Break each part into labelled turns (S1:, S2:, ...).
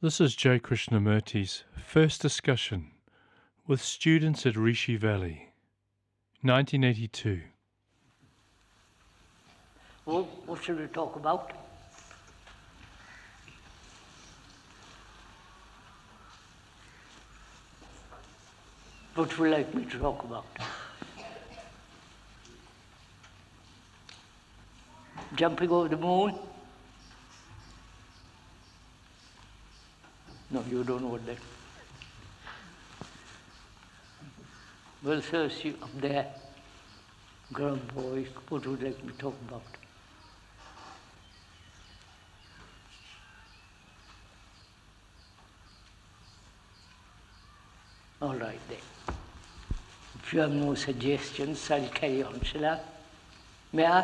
S1: This is J. Krishnamurti's first discussion with students at Rishi Valley, 1982.
S2: Well, what should we talk about? What would you like me to talk about? Jumping over the moon? No, you don't know what that is. Well, sir, see up there, grown boy, what would you like me to talk about? All right then. If you have no suggestions, I'll carry on, shall I? May I?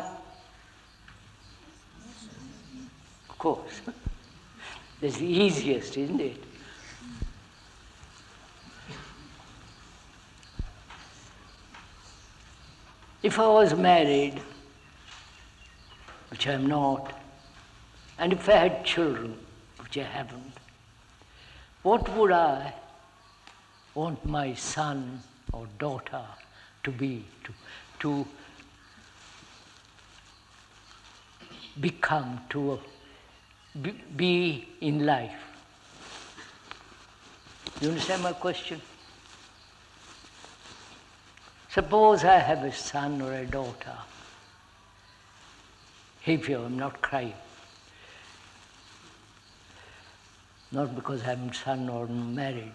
S2: Of course. That's the easiest, isn't it? If I was married, which I'm not, and if I had children, which I haven't, what would I want my son or daughter to be, to become, to be in life? You understand my question? Suppose I have a son or a daughter. Here, I'm not crying. Not because I'm a son or married.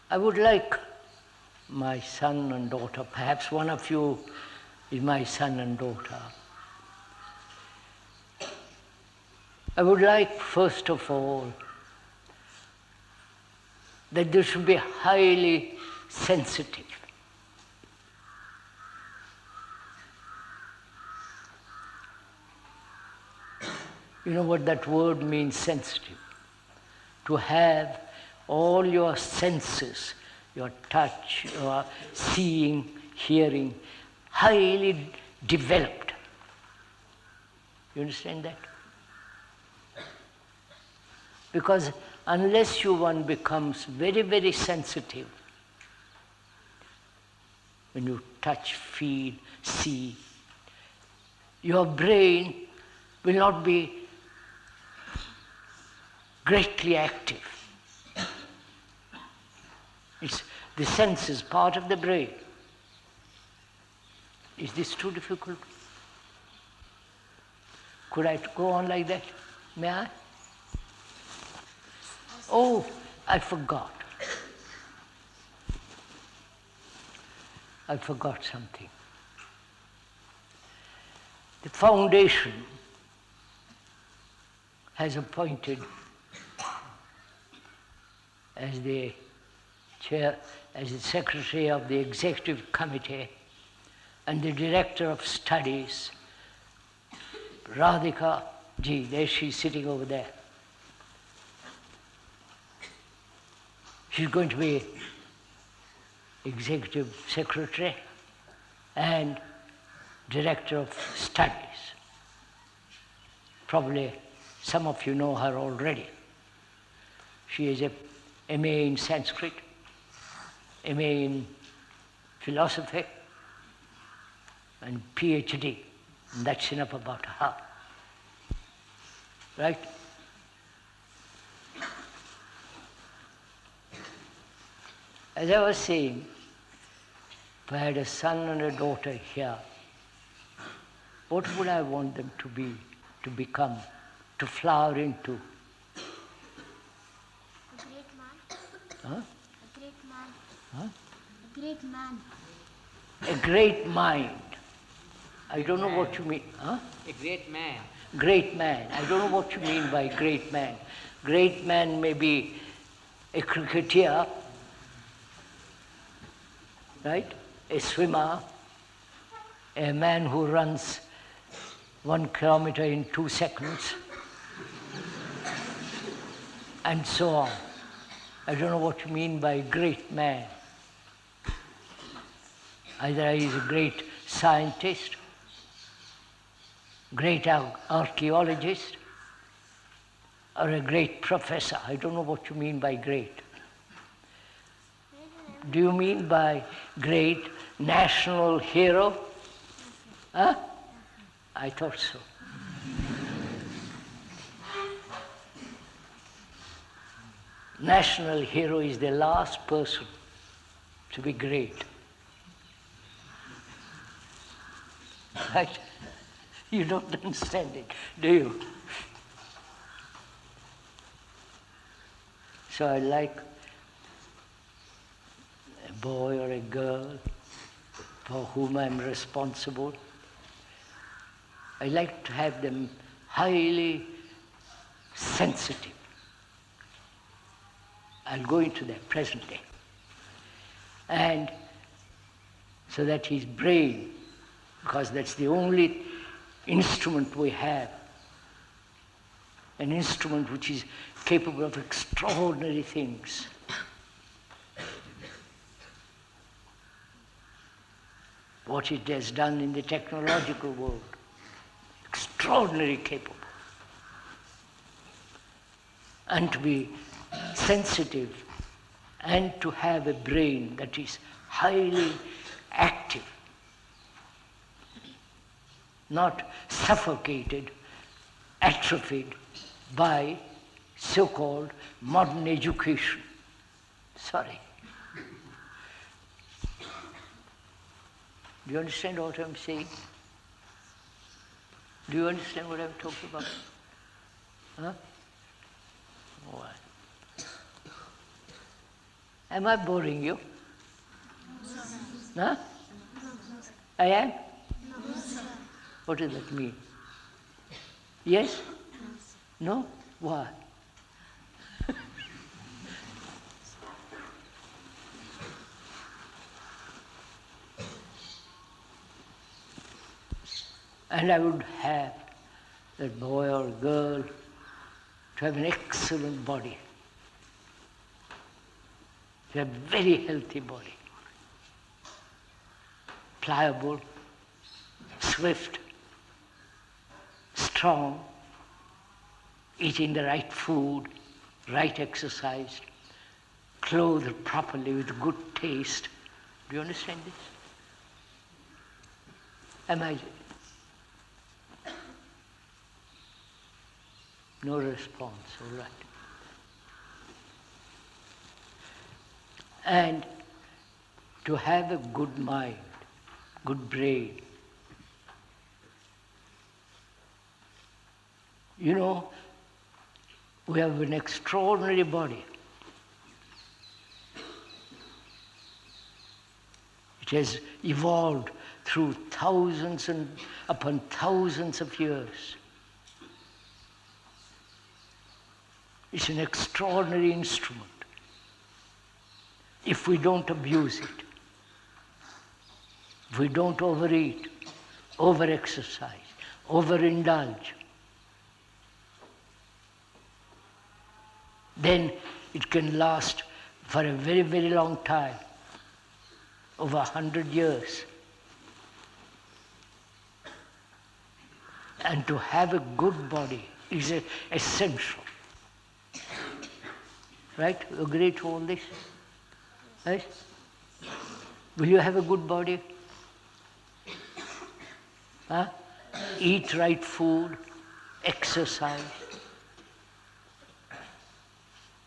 S2: I would like my son and daughter, perhaps one of you is my son and daughter. I would like, first of all, that they should be highly sensitive. You know what that word means, sensitive? To have all your senses, your touch, your seeing, hearing, highly developed. You understand that? Because unless one becomes very, very sensitive, when you touch, feel, see, your brain will not be greatly active. The sense is part of the brain. Is this too difficult? Could I go on like that? May I? Oh, I forgot. I forgot something. The foundation has appointed as the chair, as the secretary of the executive committee and the director of studies, Radhika ji, there she's sitting over there. She's going to be executive secretary and director of studies. Probably some of you know her already. She is a MA in Sanskrit, MA in philosophy, and PhD. And that's enough about her. Right? As I was saying, if I had a son and a daughter here, what would I want them to be, to become, to flower into?
S3: A great man.
S2: Huh?
S3: A great man.
S2: Huh?
S3: A great man.
S2: A great mind. I don't know what you mean. Huh?
S4: A great man.
S2: Great man. I don't know what you mean by great man. Great man may be a cricketer, right? A swimmer, a man who runs 1 kilometer in 2 seconds, and so on. I don't know what you mean by great man. Either he is a great scientist, great archaeologist or a great professor. I don't know what you mean by great. Do you mean by great national hero? Huh? I thought so. National hero is the last person to be great. Right? You don't understand it, do you? So I like a boy or a girl for whom I'm responsible. I like to have them highly sensitive. I'll go into their present day. And so that his brain, because that's the only instrument we have, an instrument which is capable of extraordinary things. What it has done in the technological world, extraordinarily capable. And to be sensitive and to have a brain that is highly active, not suffocated, atrophied by so-called modern education. Sorry. Do you understand what I'm saying? Do you understand what I'm talking about? Huh? All right. Am I boring you? Huh? I am? What does that mean? Yes? No? Why? And I would have that boy or girl to have an excellent body, to have a very healthy body, pliable, swift, strong, eating the right food, right exercise, clothed properly with good taste. Do you understand this? Am I? No response, all right. And to have a good mind, good brain. You know, we have an extraordinary body. It has evolved through thousands and upon thousands of years. It's an extraordinary instrument if we don't abuse it, if we don't overeat, overexercise, overindulge. Then it can last for a very, very long time, over 100 years. And to have a good body is essential. Right? You agree to all this? Right? Will you have a good body? Huh? Eat right food, exercise,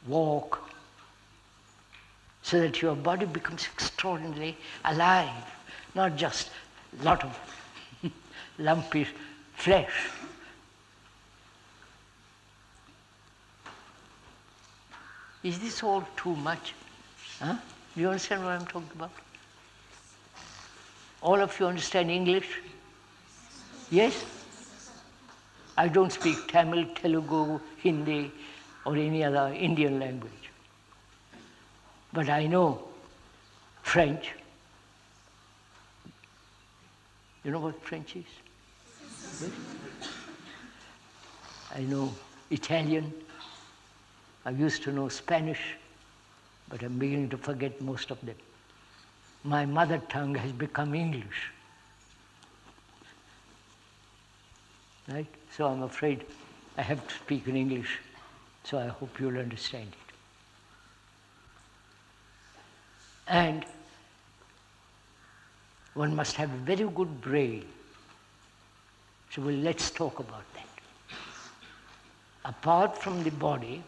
S2: walk, so that your body becomes extraordinarily alive, not just a lot of lumpy flesh. Is this all too much? Huh? Do you understand what I'm talking about? All of you understand English? Yes? I don't speak Tamil, Telugu, Hindi, or any other Indian language. But I know French. You know what French is? Yes? I know Italian. I used to know Spanish, but I'm beginning to forget most of them. My mother tongue has become English. Right? So I'm afraid I have to speak in English, so I hope you'll understand it. And one must have a very good brain. So let's talk about that. Apart from the body,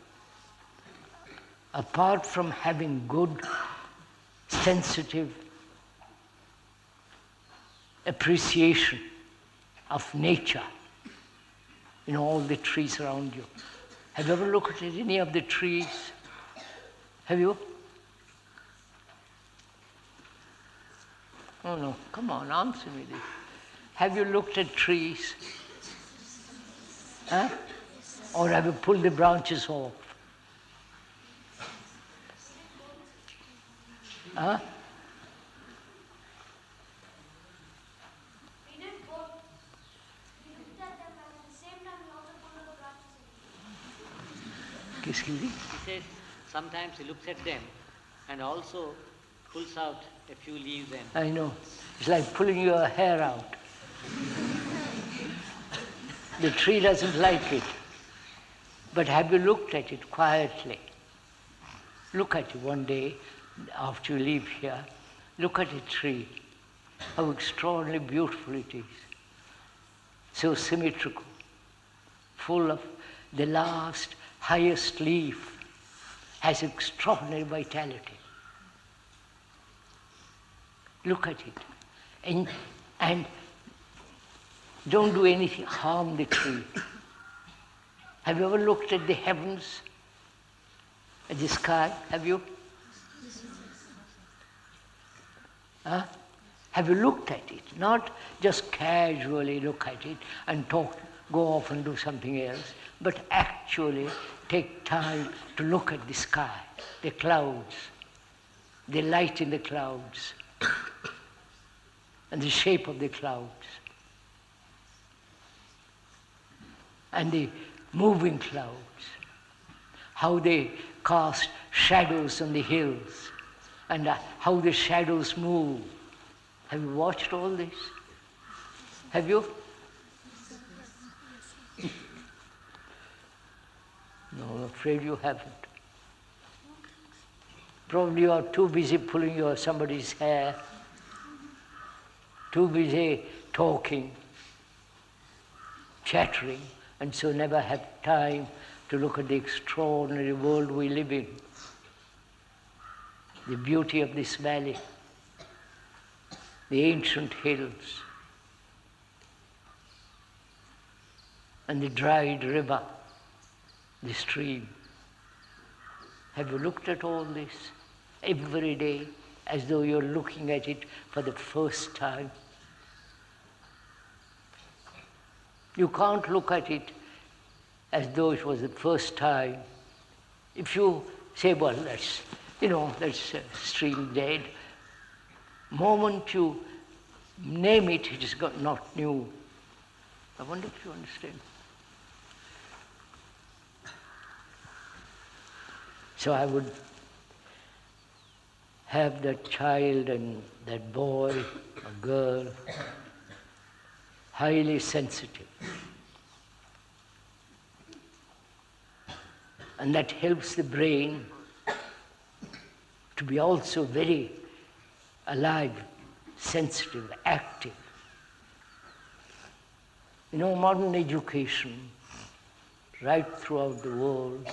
S2: apart from having good, sensitive appreciation of nature, all the trees around you. Have you ever looked at any of the trees? Have you? Oh no, come on, answer me this. Have you looked at trees? Huh? Or have you pulled the branches off? Huh?
S3: We did both. We looked at them and at the same time we also pulled the branches.
S2: Excuse me?
S4: He says sometimes he looks at them and also pulls out a few leaves and...
S2: I know. It's like pulling your hair out. The tree doesn't like it. But have you looked at it quietly? Look at it one day after you leave here. Look at a tree. How extraordinarily beautiful it is. So symmetrical. Full of the last, highest leaf. Has extraordinary vitality. Look at it. And don't do anything, harm the tree. Have you ever looked at the heavens, at the sky? Have you? Huh? Have you looked at it? Not just casually look at it and go off and do something else, but actually take time to look at the sky, the clouds, the light in the clouds, and the shape of the clouds, and the moving clouds, how they cast shadows on the hills, and how the shadows move. Have you watched all this? Have you? No, I'm afraid you haven't. Probably you are too busy pulling somebody's hair, too busy talking, chattering, and so never have time to look at the extraordinary world we live in, the beauty of this valley, the ancient hills, and the dried river, the stream. Have you looked at all this every day as though you're looking at it for the first time? You can't look at it as though it was the first time. If you say, well, that's stream dead, moment you name it, it is not new. I wonder if you understand. So I would have that child and that boy or girl highly sensitive. And that helps the brain to be also very alive, sensitive, active. Modern education, right throughout the world,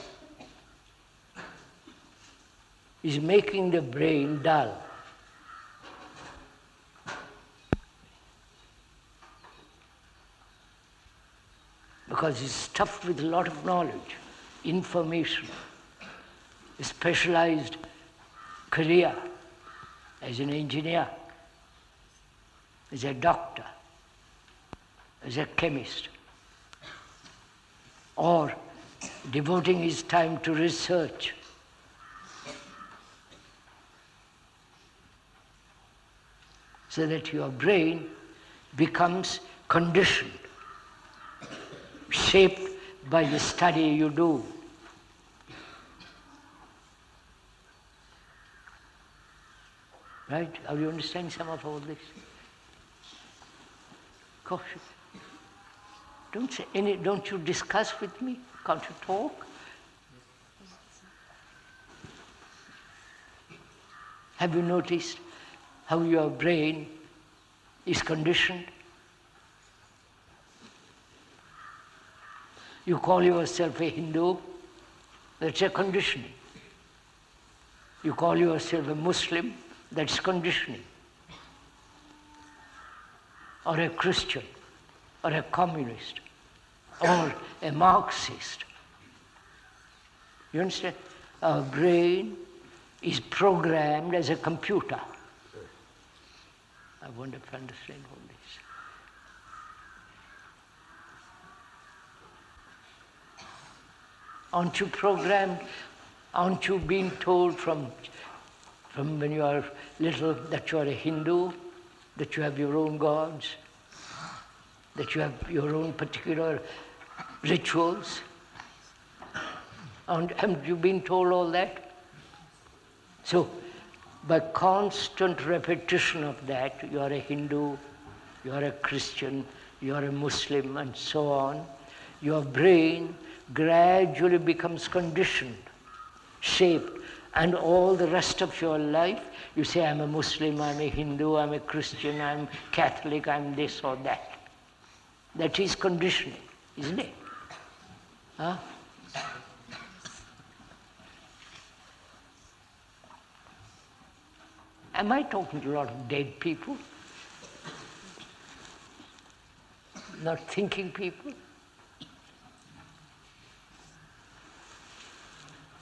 S2: is making the brain dull. Because it's stuffed with a lot of knowledge, information, a specialized career as an engineer, as a doctor, as a chemist, or devoting his time to research. So that your brain becomes conditioned, shaped by the study you do. Right? Are you understanding some of all this? Cautious. Don't you discuss with me? Can't you talk? Have you noticed how your brain is conditioned? You call yourself a Hindu, that's a conditioning. You call yourself a Muslim, that's conditioning. Or a Christian, or a communist, or a Marxist. You understand? Our brain is programmed as a computer. I wonder if I understand all this. Aren't you programmed? Aren't you being told from when you are little that you are a Hindu, that you have your own gods, that you have your own particular rituals? Haven't you been told all that? So, by constant repetition of that, you are a Hindu, you are a Christian, you are a Muslim, and so on, your brain gradually becomes conditioned, shaped, and all the rest of your life, you say, I'm a Muslim, I'm a Hindu, I'm a Christian, I'm Catholic, I'm this or that. That is conditioning, isn't it? Huh? Am I talking to a lot of dead people? Not thinking people?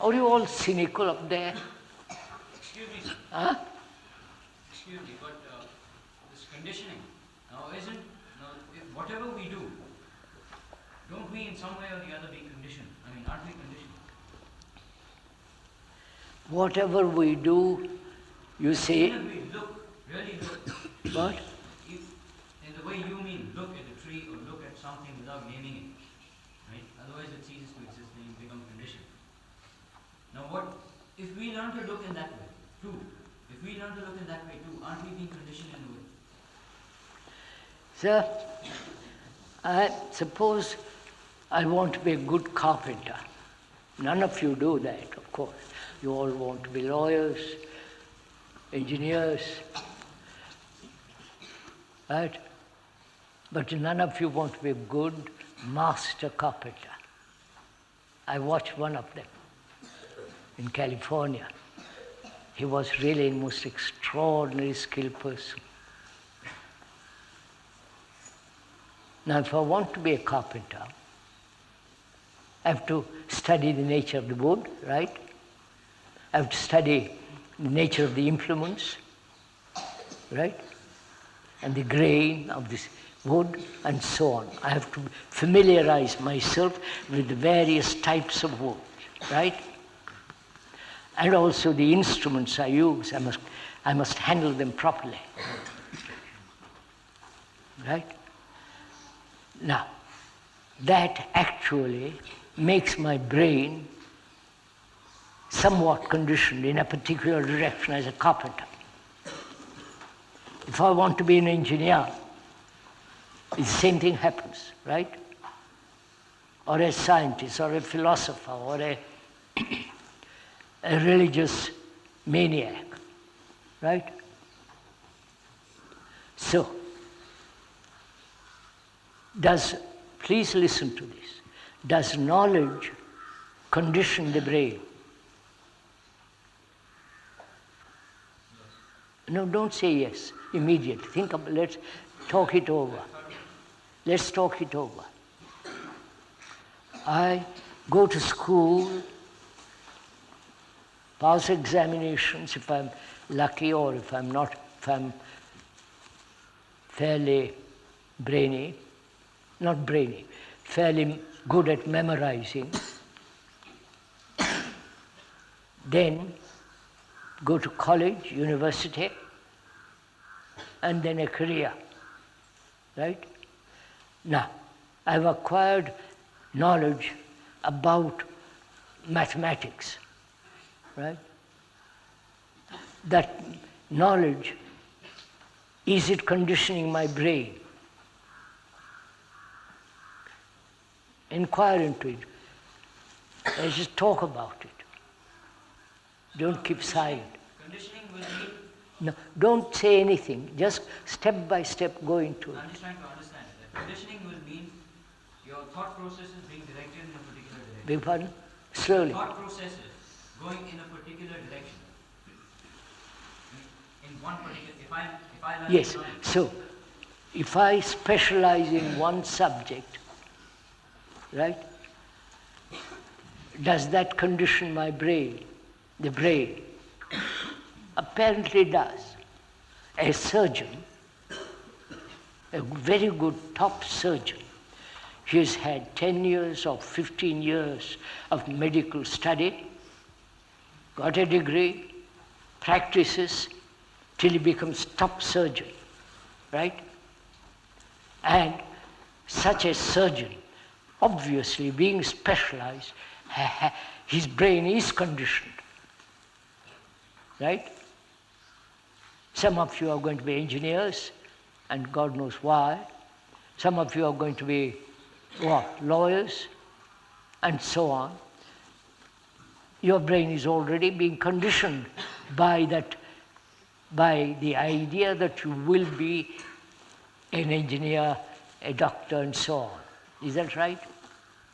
S2: Are you all cynical up there?
S5: Excuse me, sir.
S2: Huh?
S5: Excuse me, but this conditioning, now whatever we do, don't we in some way or the other be conditioned? I mean, aren't we conditioned?
S2: Whatever we do, you say...
S5: Even if we look, really look.
S2: What?
S5: In the way you mean, look at a tree or look at something without naming it, right? Otherwise it ceases to exist and you become conditioned. Now if we learn to look in that way, too, aren't we being conditioned in a way?
S2: Sir, I suppose I want to be a good carpenter. None of you do that, of course. You all want to be lawyers, engineers, right? But none of you want to be a good master carpenter. I watched one of them in California. He was really a most extraordinary skilled person. Now, if I want to be a carpenter, I have to study the nature of the wood, right? I have to study the nature of the implements, right? And the grain of this wood, and so on. I have to familiarize myself with the various types of wood, right? And also the instruments I use, I must handle them properly, right? Now, that actually makes my brain somewhat conditioned in a particular direction as a carpenter. If I want to be an engineer, the same thing happens, right? Or a scientist, or a philosopher, or a religious maniac, right? So, please listen to this, does knowledge condition the brain? No, don't say yes immediately. Let's talk it over. Let's talk it over. I go to school, pass examinations if I'm lucky, or if I'm not, if I'm fairly brainy, not brainy, fairly good at memorizing, then go to college, university, and then a career, right? Now, I've acquired knowledge about mathematics, right? That knowledge, is it conditioning my brain? Inquire into it. Let's just talk about it. Don't keep silent.
S5: Conditioning will mean.
S2: No, don't say anything. Just step by step go into it.
S5: I'm just trying to understand it. That conditioning will mean your thought process is being directed in a particular direction.
S2: Beg pardon? Slowly.
S5: Thought processes going in a particular direction. In one particular. If I learn
S2: Yes.
S5: economics,
S2: So, if I specialize in one subject, right? Does that condition my brain? The brain? Apparently does. A surgeon, a very good top surgeon, he has had 10 years or 15 years of medical study, got a degree, practices till he becomes top surgeon, right? And such a surgeon, obviously being specialized, his brain is conditioned, right? Some of you are going to be engineers, and God knows why. Some of you are going to be what? Lawyers, and so on. Your brain is already being conditioned by that, by the idea that you will be an engineer, a doctor, and so on. Is that right?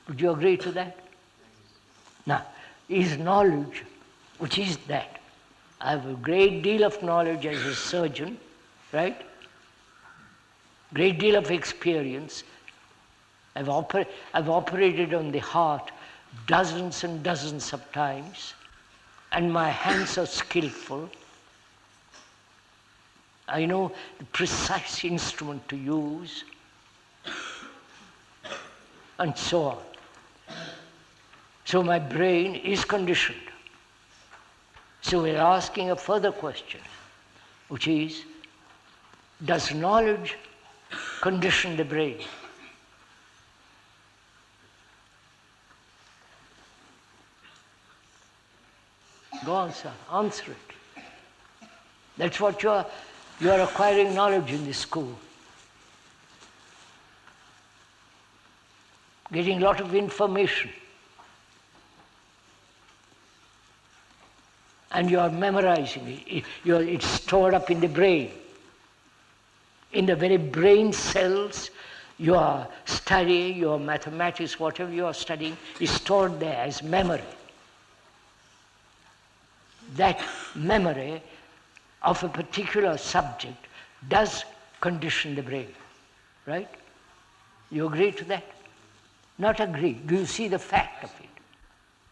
S2: Would you agree to that? Now, is knowledge, which is that? I have a great deal of knowledge as a surgeon, right? Great deal of experience. I've operated on the heart dozens and dozens of times, and my hands are skillful. I know the precise instrument to use, and so on. So my brain is conditioned. So we're asking a further question, which is, does knowledge condition the brain? Go on, sir. Answer it. That's what you are acquiring knowledge in this school. Getting a lot of information. And you are memorizing it. It's stored up in the brain. In the very brain cells, your study, your mathematics, whatever you are studying, is stored there as memory. That memory of a particular subject does condition the brain, right? You agree to that? Not agree. Do you see the fact of it?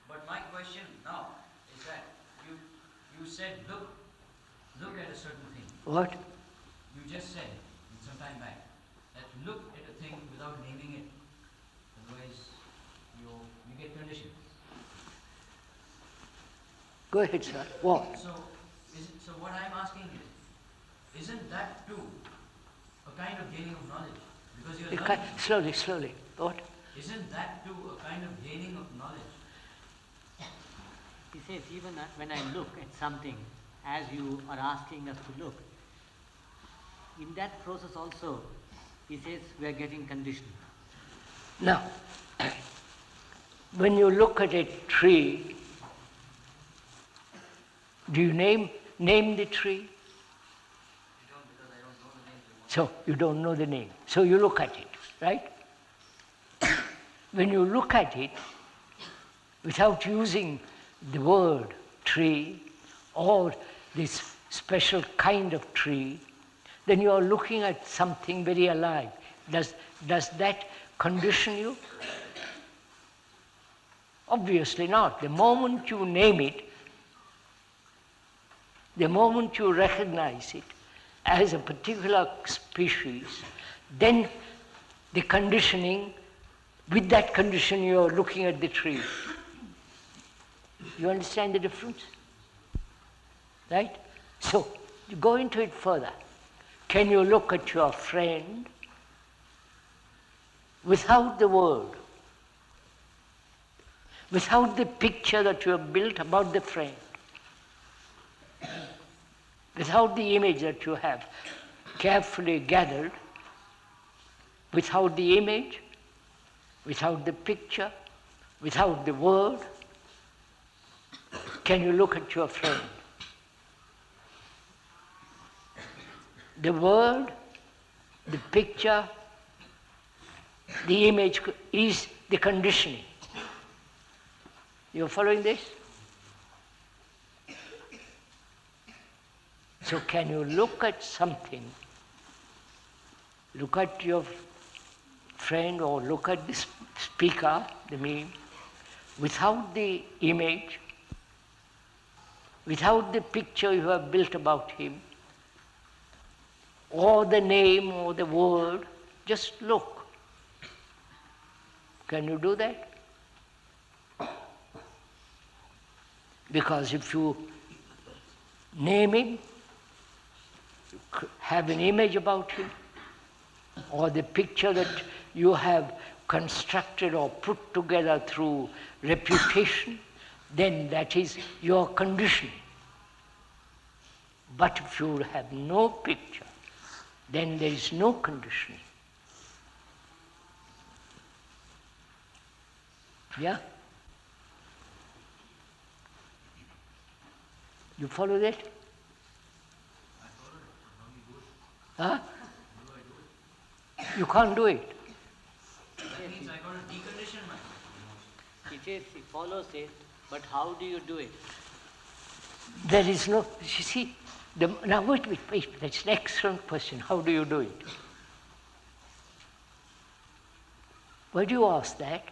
S5: but my question now is that you said look at a certain thing.
S2: What?
S5: You just said some time back that look at a thing without naming it, otherwise you get conditioned.
S2: Go ahead, sir. What?
S5: So what I'm asking is, isn't that too a kind of gaining of knowledge? Because you're learning.
S2: Slowly. What?
S5: Isn't that too a kind of gaining of knowledge?
S4: He says, even when I look at something, as you are asking us to look, in that process also, he says we are getting conditioned.
S2: Now, when you look at a tree, do you name the tree? So you don't know the name. So you look at it, right? When you look at it, without using the word tree or this special kind of tree, then you are looking at something very alive. Does that condition you? Obviously not. The moment you name it, the moment you recognize it as a particular species, then the conditioning, with that condition you are looking at the tree. You understand the difference? Right? So, you go into it further. Can you look at your friend without the word, without the picture that you have built about the friend, without the image that you have carefully gathered, without the image, without the picture, without the word, can you look at your friend? The word, the picture, the image is the conditioning. You're following this? So can you look at something, look at your friend or look at the speaker, the meme, without the image, without the picture you have built about him, or the name or the word, just look. Can you do that? Because if you name him, have an image about him, or the picture that you have constructed or put together through reputation, then that is your conditioning. But if you have no picture, then there is no conditioning. Yeah? You follow that? Huh? You can't do it.
S5: That means I got to decondition myself.
S4: He follows it, but how do you do it?
S2: There is no, you see, now wait, that's an excellent question. How do you do it? Why do you ask that?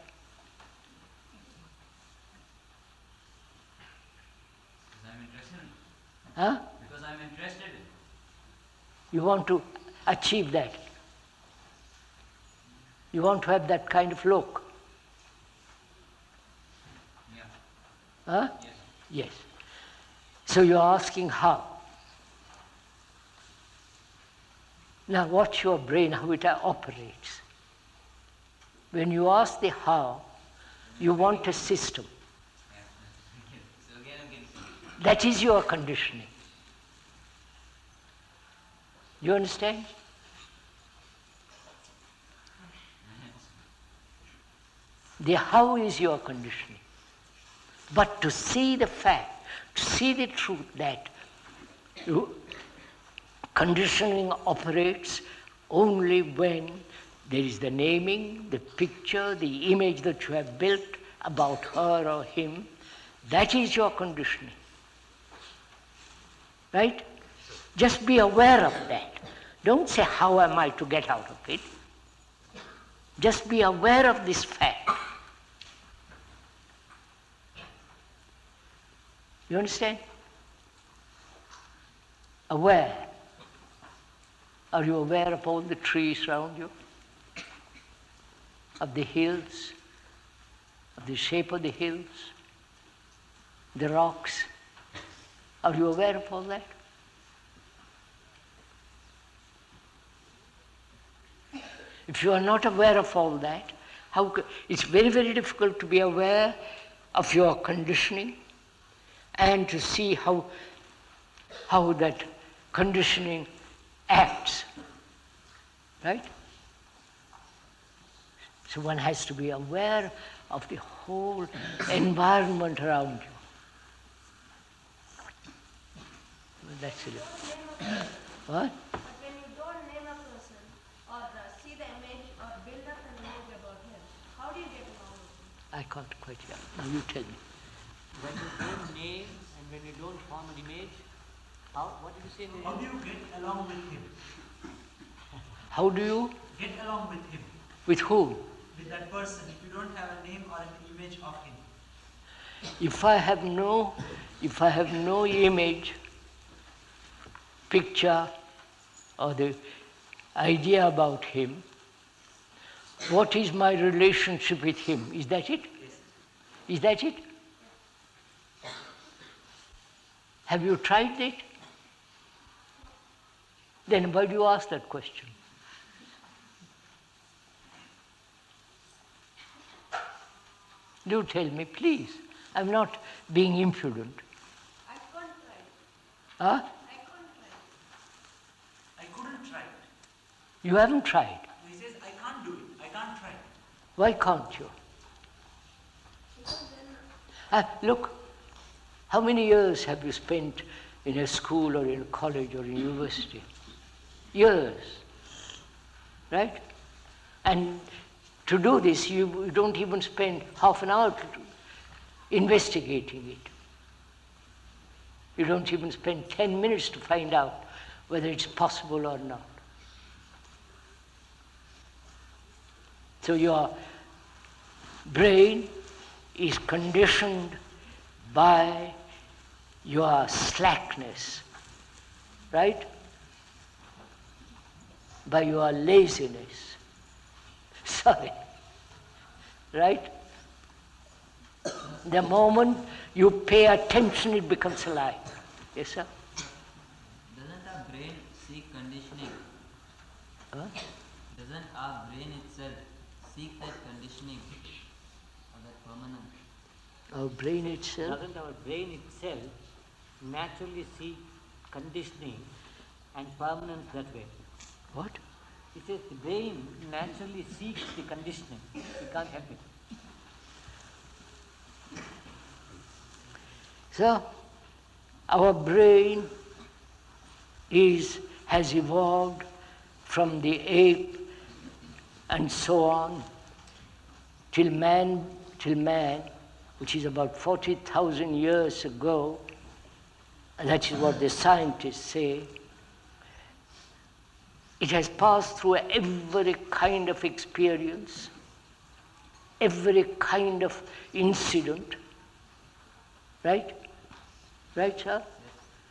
S5: Because I'm interested in it.
S2: Huh?
S5: Because I'm interested in it.
S2: You want to achieve that. You want to have that kind of look.
S5: Yeah.
S2: Huh?
S5: Yes.
S2: Yes. So you're asking how. Now watch your brain, how it operates. When you ask the how, you want a system.
S5: Yeah. So again I'm getting...
S2: That is your conditioning. You understand? The how is your conditioning. But to see the fact, to see the truth that conditioning operates only when there is the naming, the picture, the image that you have built about her or him, that is your conditioning. Right? Just be aware of that. Don't say, how am I to get out of it? Just be aware of this fact. You understand? Aware. Are you aware of all the trees around you? Of the hills? Of the shape of the hills? The rocks? Are you aware of all that? If you are not aware of all that, it's very, very difficult to be aware of your conditioning and to see how that conditioning acts. Right? So one has to be aware of the whole environment around you. That's it. What?
S3: But when you don't name a person or see the image or build up an image about him, how do you get along with him?
S2: I can't quite hear. Now you tell me.
S4: When you don't name and when you don't form an image, what did you say?
S6: How do you get along with him?
S2: How do you?
S6: Get along with him,
S2: With whom?
S6: with that person, if you don't have a name or an image of him.
S2: If I have no image, picture, or the idea about him, what is my relationship with him? Is that it? Is that it? Have you tried it? Then why do you ask that question? Do tell me, please. I'm not being impudent.
S3: I couldn't try.
S2: Huh?
S3: I couldn't try.
S6: I couldn't try it.
S2: You haven't tried.
S6: He says, I can't do it. I can't try it.
S2: Why can't you? Look, how many years have you spent in a school or in a college or in university? Years, right? And to do this, you don't even spend half an hour investigating it. You don't even spend 10 minutes to find out whether it's possible or not. So your brain is conditioned by your slackness, right? By your laziness. Sorry. Right? The moment you pay attention, it becomes alive. Yes, sir?
S7: Doesn't our brain seek conditioning?
S2: Huh?
S7: Doesn't our brain itself seek that conditioning or that permanence?
S2: Our brain itself?
S4: Doesn't our brain itself naturally seek conditioning and permanence that way?
S2: What?
S4: It says the brain naturally seeks the conditioning. You can't help it.
S2: So, our brain has evolved from the ape and so on till man, which is about 40,000 years ago, and that is what the scientists say. It has passed through every kind of experience, every kind of incident, right? Right, sir?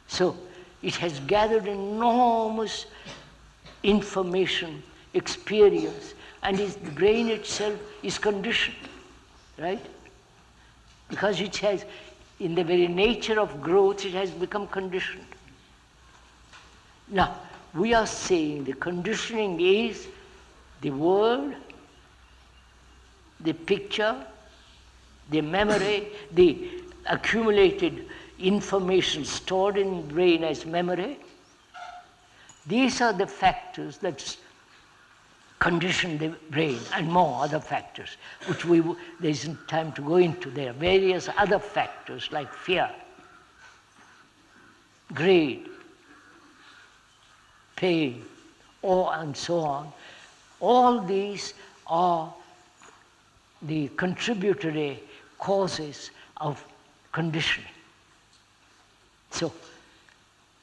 S2: So it has gathered enormous information, experience, and the brain itself is conditioned, right? Because it has, in the very nature of growth, it has become conditioned. Now, we are saying the conditioning is the word, the picture, the memory, the accumulated information stored in the brain as memory. These are the factors that condition the brain, and more other factors, which there isn't time to go into. There are various other factors like fear, greed, pain, awe, and so on. All these are the contributory causes of conditioning. So,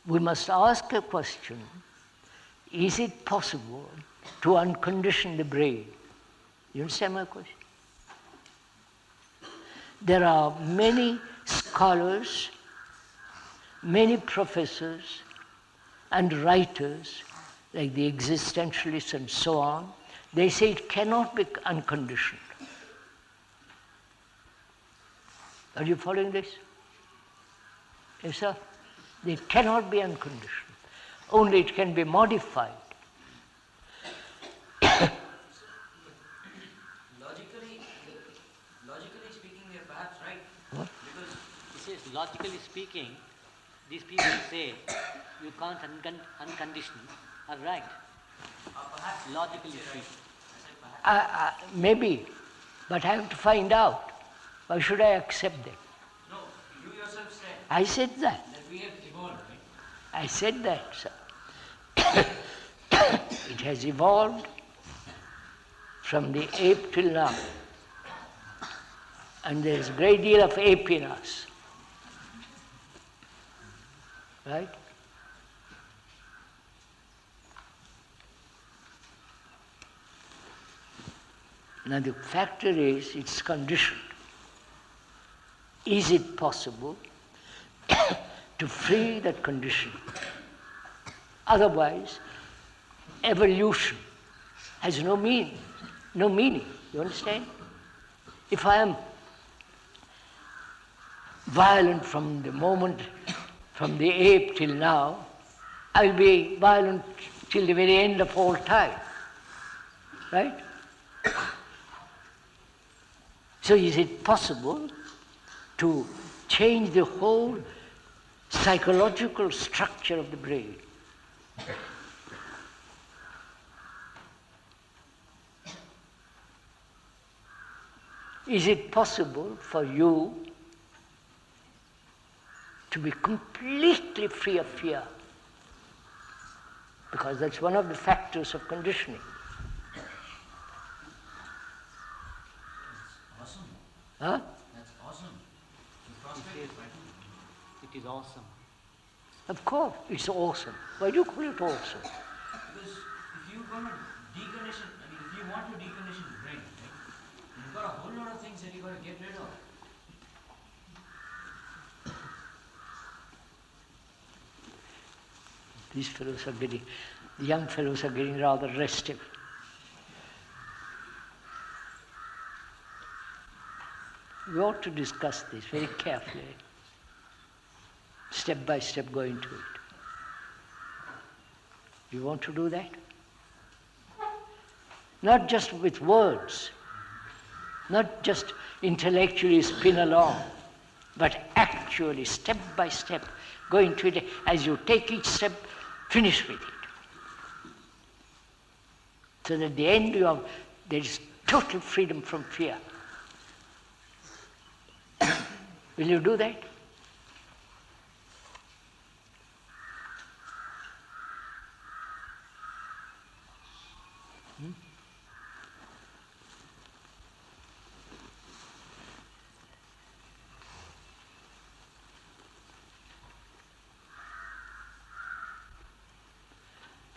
S2: we must ask a question, is it possible to uncondition the brain? You understand my question? There are many scholars, many professors, and writers, like the existentialists and so on, they say it cannot be unconditioned. Are you following this? Yes, sir? It cannot be unconditioned. Only it can be modified.
S5: Logically speaking, we are perhaps right.
S2: What?
S5: Because
S4: It says, logically speaking, these people say you can't uncondition are right.
S5: perhaps
S4: Logically
S5: you're
S4: speaking.
S5: right. I said perhaps.
S2: Maybe, but I have to find out. Why should I accept that?
S5: No, you yourself said
S2: I said that.
S5: that we have evolved, right?
S2: I said that, sir. It has evolved from the ape till now. And there is a great deal of ape in us. Right? Now the factor is, it's conditioned. Is it possible to free that condition? Otherwise, evolution has no meaning. No meaning. You understand? If I am violent from the ape till now, I will be violent till the very end of all time. Right? So is it possible to change the whole psychological structure of the brain? Is it possible for you to be completely free of fear? Because that's one of the factors of conditioning.
S5: That's awesome.
S2: Huh?
S5: That's awesome. The prospect is right.
S4: It is awesome.
S2: Of course, it's awesome. Why do you call it awesome?
S5: Because if you're going to decondition, if you want to decondition the brain, right, you've got a whole lot of things that you've got to get rid of.
S2: These fellows are getting, the young fellows are getting rather restive. We ought to discuss this very carefully, step by step go into it. You want to do that? Not just with words, not just intellectually spin along, but actually step by step go into it. As you take each step, finish with it. So that at the end there is total freedom from fear. Will you do that?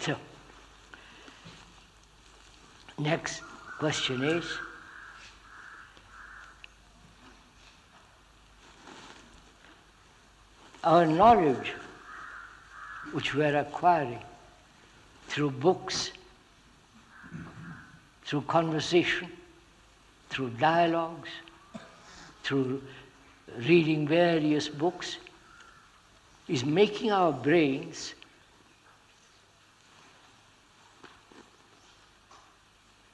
S2: So, next question is, our knowledge which we are acquiring through books, through conversation, through dialogues, through reading various books, is making our brains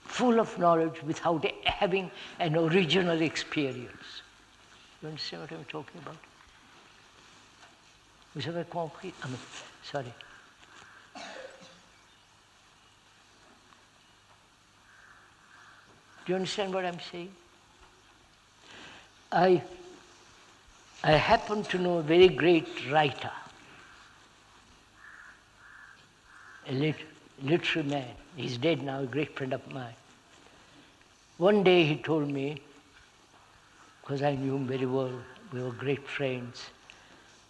S2: full of knowledge without having an original experience. You understand what I'm talking about? Vous avez compris? Sorry. Do you understand what I'm saying? I happen to know a very great writer, a literary man. He's dead now, a great friend of mine. One day he told me, because I knew him very well, we were great friends,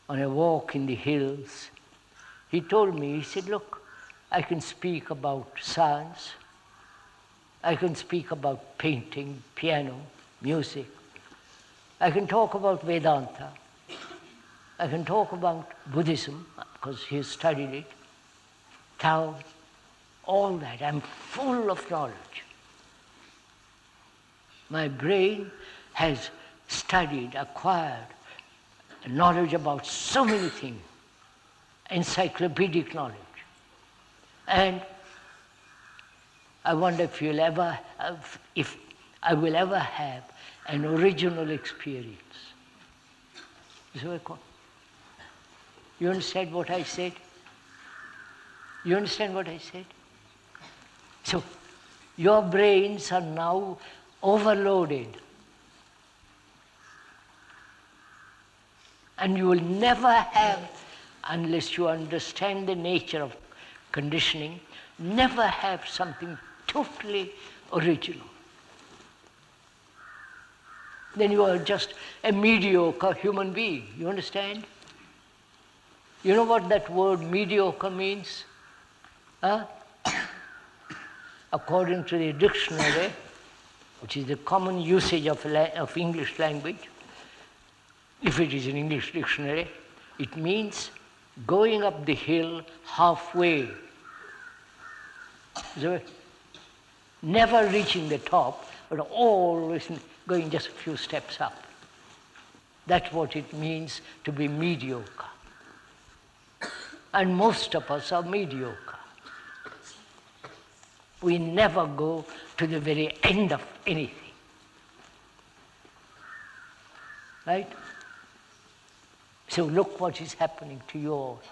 S2: on a walk in the hills, he told me, he said, look, I can speak about science, I can speak about painting, piano, music, I can talk about Vedanta, I can talk about Buddhism, because he has studied it, Tao, all that. I'm full of knowledge. My brain has studied, acquired knowledge about so many things, encyclopedic knowledge. And I wonder if I will ever have an original experience. So you understand what I said? You understand what I said? So your brains are now overloaded. And you will never have, unless you understand the nature of conditioning, never have something totally original. Then you are just a mediocre human being. You understand? You know what that word mediocre means? Huh? According to the dictionary, which is the common usage of English language, if it is an English dictionary, it means going up the hill halfway. So, never reaching the top, but always going just a few steps up. That's what it means to be mediocre. And most of us are mediocre. We never go to the very end of anything. Right? So look what is happening to you all.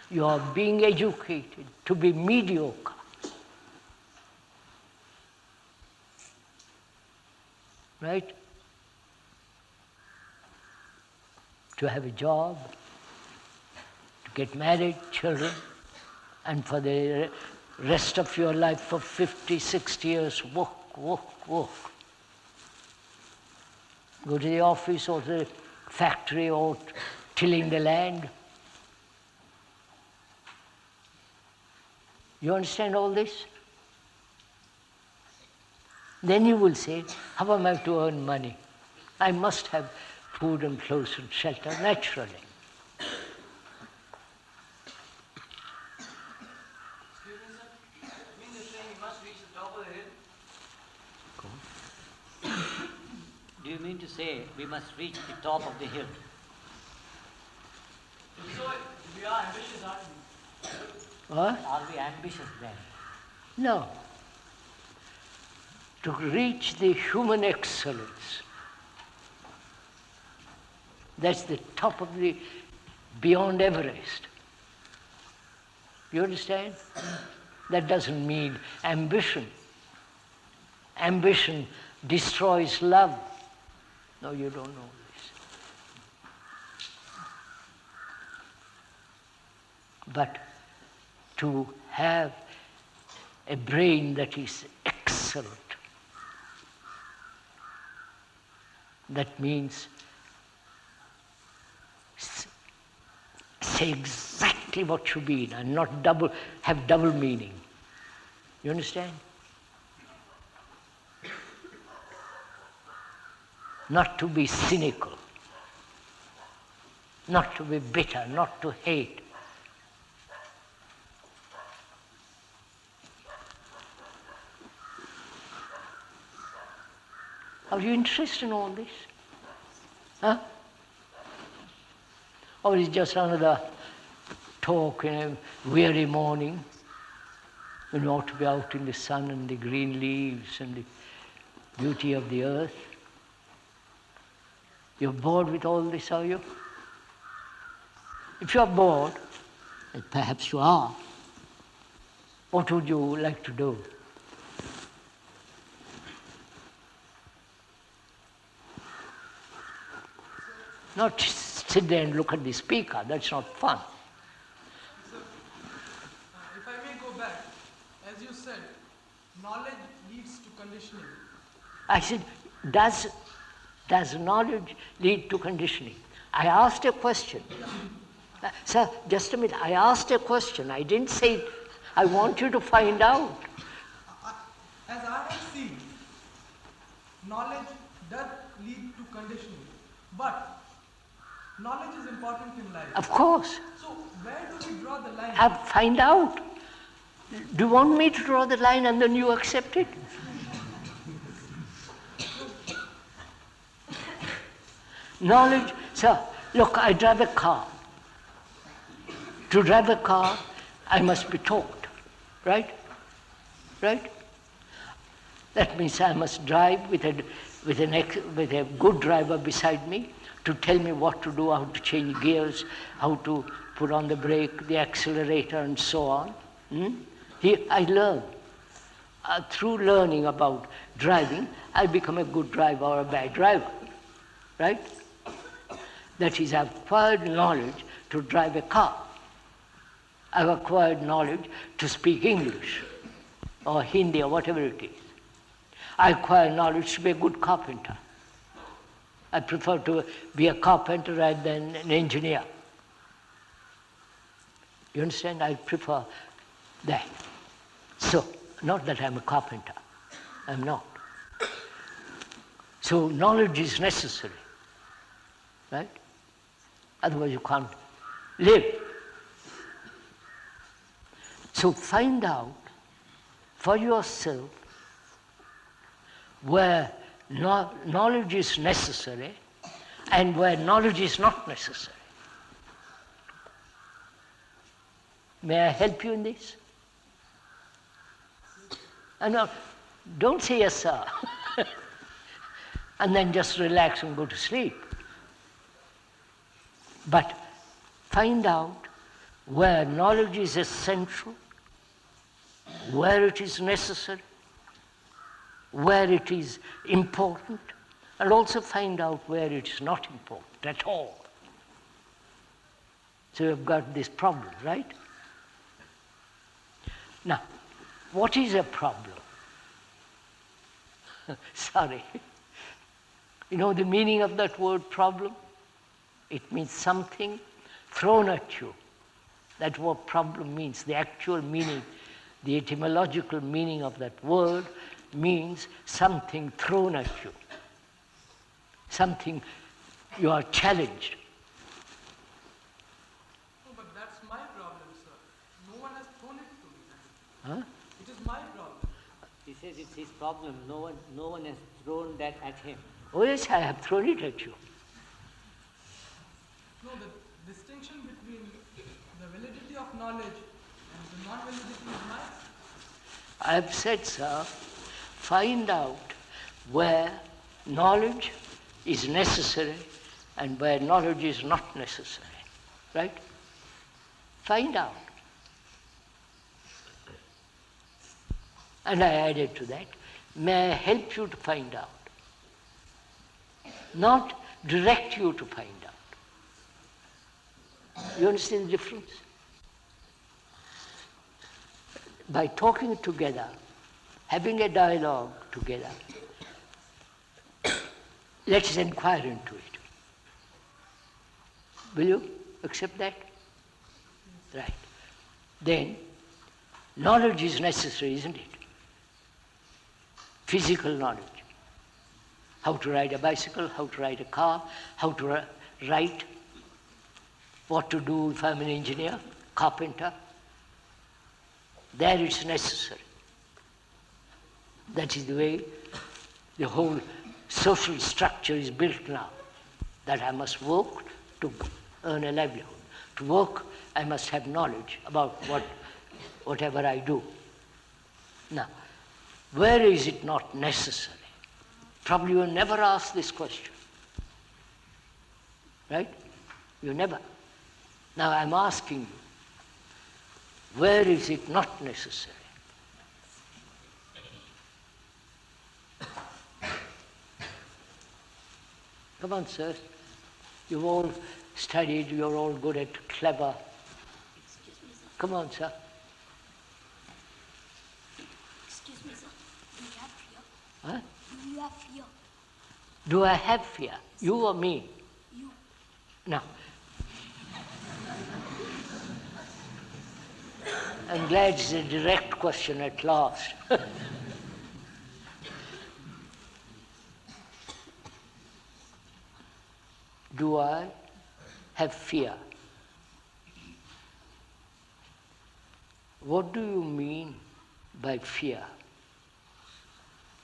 S2: You are being educated to be mediocre. Right? to have a job, to get married, children, and for the rest of your life for 50, 60 years, work, work, work. Go to the office or the factory or tilling the land. You understand all this? Then you will say, how am I to earn money? I must have food and clothes and shelter naturally.
S6: Excuse me, sir. I mean, you're saying you must reach the top of the hill?
S4: Do you mean to say we must reach the top of the hill?
S6: So, we are ambitious, aren't we?
S2: What?
S4: Are we ambitious then?
S2: No. To reach the human excellence, that's the top of the, beyond Everest. You understand? That doesn't mean ambition. Ambition destroys love. No, you don't know this. But to have a brain that is excellent, that means say exactly what you mean and not have double meaning. You understand? Not to be cynical, not to be bitter, not to hate. Are you interested in all this? Huh? Or is it just another talk in a weary morning when you ought to be out in the sun and the green leaves and the beauty of the earth? You're bored with all this, are you? If you're bored, and perhaps you are, what would you like to do? Not sit there and look at the speaker, that's not fun.
S6: So, if I may go back, as you said, knowledge leads to conditioning.
S2: I said, does knowledge lead to conditioning? I asked a question. Sir, just a minute, I asked a question. I didn't say, I want you to find out.
S6: As I have seen, knowledge does lead to conditioning, but knowledge is important in life.
S2: Of course.
S6: So where do we draw the line?
S2: Find out. Do you want me to draw the line and then you accept it? Knowledge, sir, look, I drive a car. To drive a car, I must be taught, right? Right? That means I must drive with a good driver beside me to tell me what to do, how to change gears, how to put on the brake, the accelerator, and so on. Here I learn. Through learning about driving, I become a good driver or a bad driver, right? That is, I've acquired knowledge to drive a car. I've acquired knowledge to speak English or Hindi or whatever it is. I acquire knowledge to be a good carpenter. I prefer to be a carpenter rather than an engineer. You understand? I prefer that. So, not that I'm a carpenter. I'm not. So, knowledge is necessary, right? Otherwise you can't live. So find out for yourself where knowledge is necessary and where knowledge is not necessary. May I help you in this? And now, don't say yes, sir, and then just relax and go to sleep. But find out where knowledge is essential, where it is necessary, where it is important, and also find out where it is not important at all. So you've got this problem, right? Now, what is a problem? Sorry. You know the meaning of that word problem? It means something thrown at you. That's what problem means. The actual meaning, the etymological meaning of that word means something thrown at you. Something you are challenged.
S6: No, but that's my problem, sir. No one has thrown it to me.
S2: Huh?
S6: It is my problem.
S4: He says it's his problem. No one has thrown that at him.
S2: Oh yes, I have thrown it at you.
S6: No, the distinction between the validity of knowledge and the non-validity is mine.
S2: I have said, sir, find out where knowledge is necessary and where knowledge is not necessary. Right? Find out. And I added to that, may I help you to find out? Not direct you to find out. You understand the difference? By talking together, having a dialogue together, let's inquire into it. Will you accept that? Right. Then, knowledge is necessary, isn't it? Physical knowledge. How to ride a bicycle, how to ride a car, how to write, what to do if I'm an engineer, carpenter. There it's necessary. That is the way the whole social structure is built now. That I must work to earn a livelihood. To work, I must have knowledge about whatever I do. Now, where is it not necessary? Probably you never asked this question. Right? You never. Now I'm asking you, where is it not necessary? Come on, sir. You've all studied, you're all good at clever. Come on, sir.
S3: Excuse me, sir. Do you have fear?
S2: Huh?
S3: Do you have fear?
S2: Do I have fear? You or me?
S3: You.
S2: Now, I'm glad it's a direct question at last. Do I have fear? What do you mean by fear?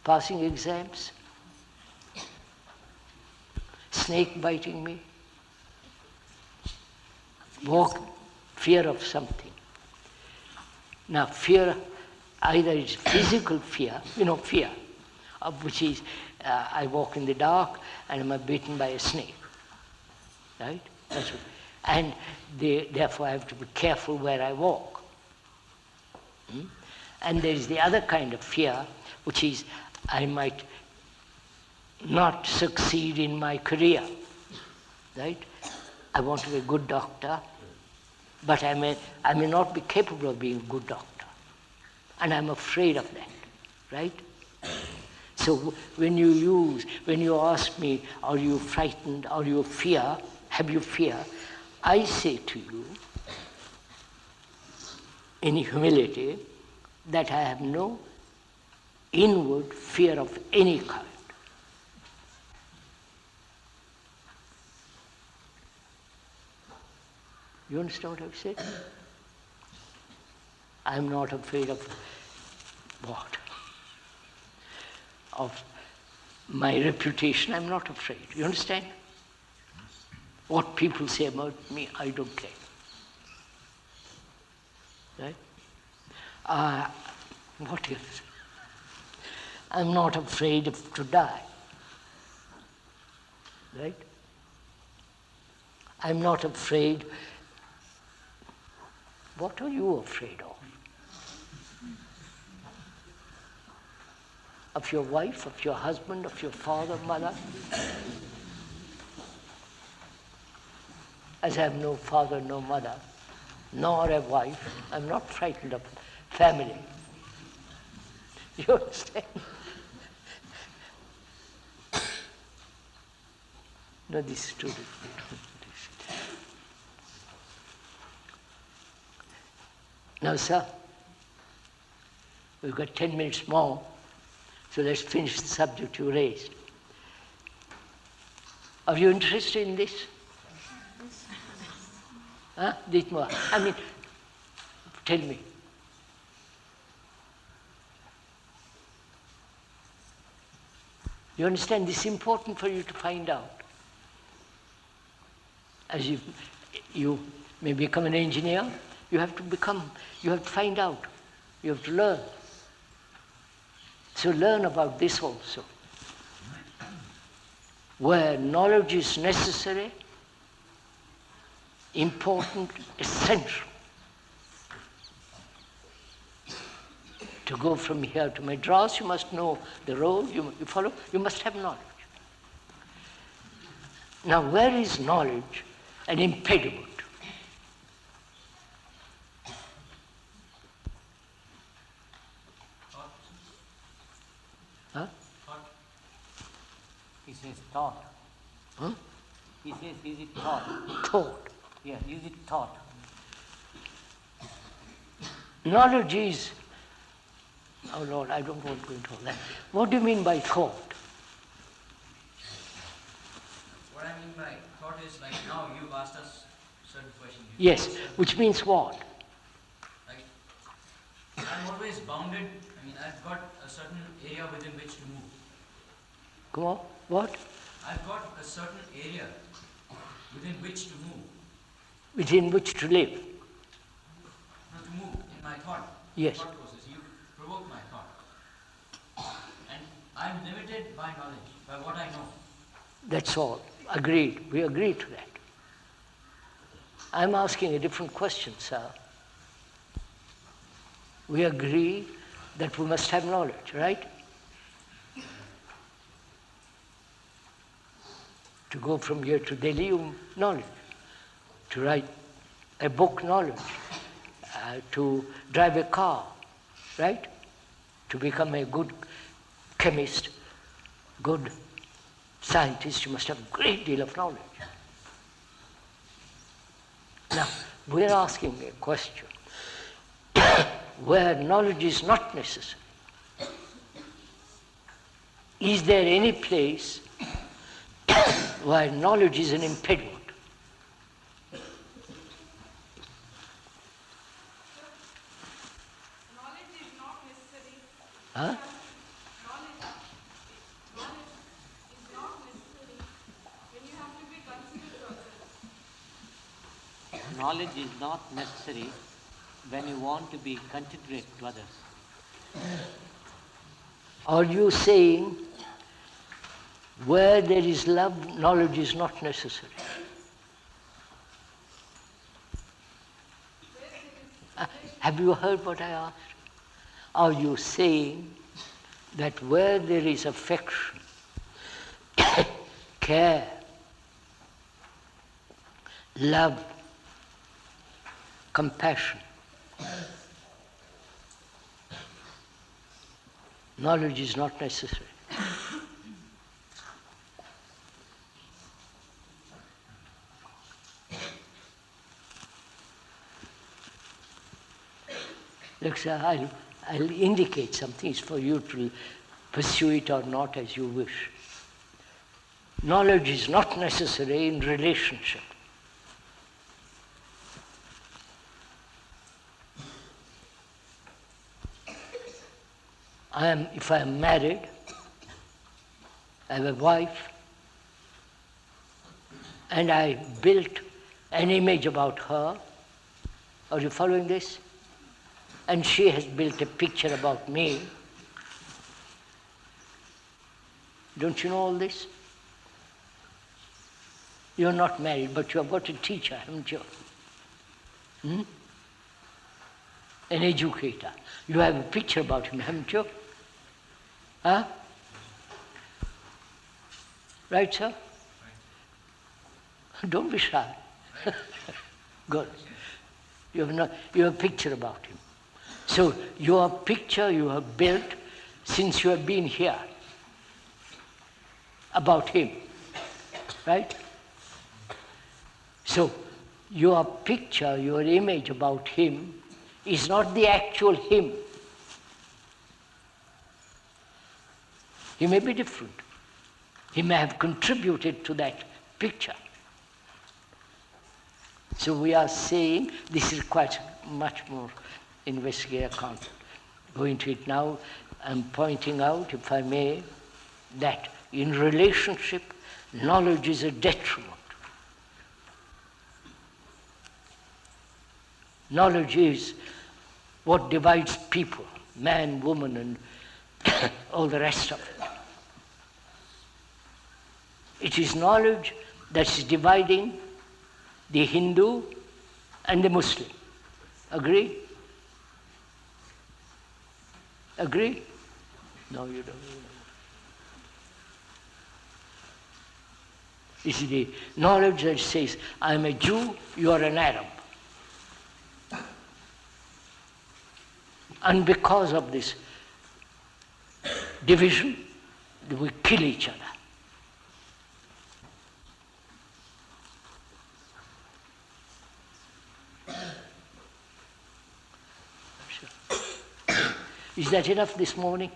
S2: Passing exams? Snake biting me? Fear of something. Now fear, either it's physical fear, fear, which is I walk in the dark and I'm bitten by a snake. Right? That's what, and therefore I have to be careful where I walk. And there is the other kind of fear, which is I might not succeed in my career. Right? I want to be a good doctor, but I may not be capable of being a good doctor. And I'm afraid of that. Right? So when you ask me, are you frightened, are you fear, have you fear, I say to you, in humility, that I have no inward fear of any kind. You understand what I've said? I'm not afraid of what? Of my reputation, I'm not afraid. You understand? What people say about me, I don't care. Right? What else? I'm not afraid to die. Right? I'm not afraid. What are you afraid of? Of your wife, of your husband, of your father, mother? as I have no father, no mother, nor a wife, I'm not frightened of family. You understand? No, this is too difficult. Now, sir, we've got 10 minutes more, so let's finish the subject you raised. Are you interested in this? Huh? Ditma? I mean, tell me. You understand, this is important for you to find out. As you may become an engineer, you have to find out, you have to learn. So learn about this also. Where knowledge is necessary, important, essential. To go from here to Madras, you must know the road, you follow, you must have knowledge. Now, where is knowledge an impediment? Huh?
S4: He says thought.
S2: Huh?
S4: He says, is it thought?
S2: Thought.
S4: Yeah, is it thought?
S2: Knowledge is, oh Lord, I don't want to go into all that. What do you mean by thought?
S5: What I mean by thought is like now you've asked us certain questions.
S2: Yes, which means what?
S5: Like, I'm always bounded, I mean, I've got a certain area within which to move.
S2: Come on, what?
S5: I've got a certain area within which to move.
S2: Within which to live.
S5: Not to move in my thought.
S2: Yes.
S5: Thought process. You provoke my thought. And I'm limited by knowledge, by what I know.
S2: That's all. Agreed. We agree to that. I'm asking a different question, sir. We agree that we must have knowledge, right? To go from here to Delhi, knowledge. To write a book, knowledge. To drive a car, right? To become a good chemist, good scientist, you must have a great deal of knowledge. Now, we're asking a question where knowledge is not necessary. Is there any place where knowledge is an impediment?
S3: Knowledge is not necessary.
S2: Huh?
S3: Knowledge is not necessary when you have to be considerate to others.
S4: Knowledge is not necessary when you want to be considerate to others.
S2: Are you saying where there is love, knowledge is not necessary? Have you heard what I asked? Are you saying that where there is affection, care, love, compassion, knowledge is not necessary? Look, sir, I'll indicate something. It's for you to pursue it or not as you wish. Knowledge is not necessary in relationship. If I am married, I have a wife, and I built an image about her. Are you following this? And she has built a picture about me. Don't you know all this? You're not married, but you have got a teacher, haven't you? An educator. You have a picture about him, haven't you? Huh? Right, sir? Right. Don't be shy. Good. You have a picture about him. So your picture you have built since you have been here about him, right? So your picture, your image about him is not the actual him. He may be different. He may have contributed to that picture. So we are saying, this is quite much more investigative. I can't go into it now. I'm pointing out, if I may, that in relationship, knowledge is a detriment. Knowledge is what divides people, man, woman, and all the rest of it. It is knowledge that is dividing the Hindu and the Muslim. Agree? Agree? No, you don't. It's the knowledge that says, I'm a Jew, you are an Arab. And because of this division, we kill each other. Is that enough this morning?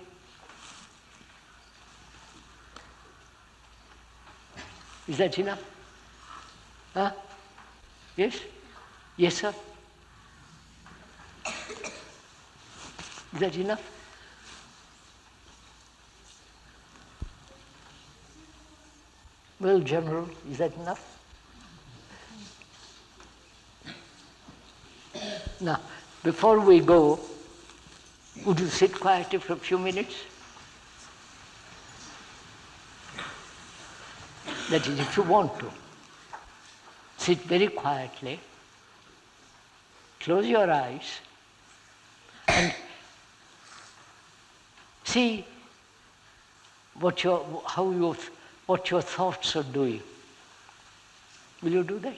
S2: Is that enough? Huh? Yes? Yes, sir? Is that enough? Well, General, is that enough? Now, before we go, would you sit quietly for a few minutes? That is, if you want to. Sit very quietly, close your eyes, and see what your thoughts are doing. Will you do that?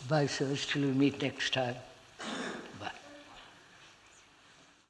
S2: Bye, sirs, till we meet next time.